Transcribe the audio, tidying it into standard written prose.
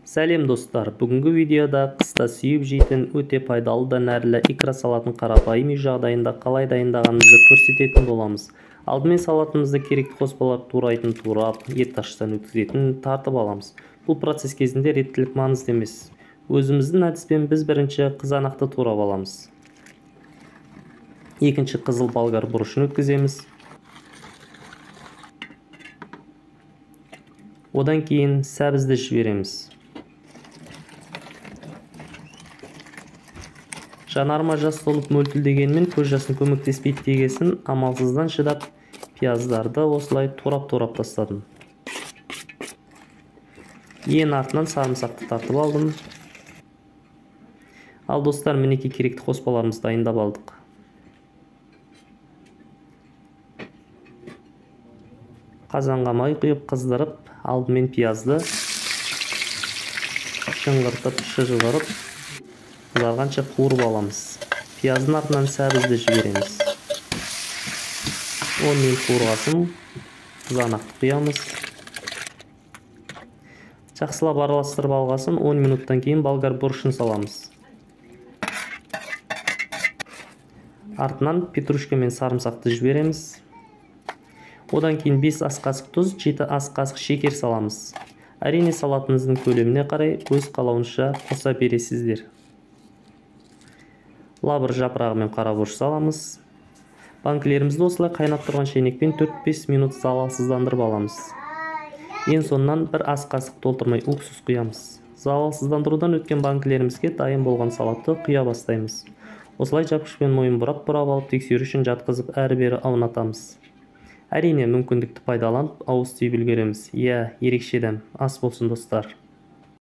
Сәлем достар, бүгінгі видеода қыста сүйіп жейтін өте пайдалы да нәрлі икра салатын қарапайым үй жағдайында қалай дайындағанымызды көрсететін боламыз. Алдымен салатымызды керекті қоспалар турайтын турап, ет ташыстан өткізетін тартып аламыз. Бұл процесс кезінде реттілік маңызды емес. Өзіміздің әдіспен біз бірінші қызанақты турап аламыз. Екінші қызыл болгар бұрышын өткіземіз. Одан кейін сәбізді жібереміз. Жанарыма жас толып мөлтілдегенмен көз жасын көмектеспейді дегесін амалсыздан шыдап пияздарды осылай турап тастадым. Ең артынан сарымсақты тартып алдым. Ал достар, мінекей керекті қоспаларымызды дайындап алдық. Қазанға май құйып қыздырып, алдымен пиязды шыңғыртып, шыжғырып, қызарғанша қуырып аламыз. Пияздың артынан сәбізді жібереміз. 10 минут қуырғасын, қызанақты құямыз. Жақсылап араластырып алғасын 10 минуттан кейін болгар бұрышын саламыз. Артынан петрушка мен сарымсақты жібереміз. Одан кейін 5 ас қасық тұз, 7 ас қасық шекер саламыз. Әрине салатыңыздың көлеміне қарай өз қалауынша қоса бересіздер. Лабыр жапырағы мен қарабұрыш саламыз. Банкілерімізді осылай қайнап тұрған шайнекпен 4-5 минут залалсыздандырып аламыз. Ең соңынан 1 ас қасық толтырмай уксус құямыз. Залалсыздандырудан өткен банкілерімізге дайын болған салатты құя бастаймыз. Осылай жапқышпен мойын бұрап алып тексеру үшін жатқызып әрі-бері аунатамыз. Әрине мүмкіндікті пайдаланып ауыз түйіп үлгереміз. Ерекше дәм, ас болсын достар.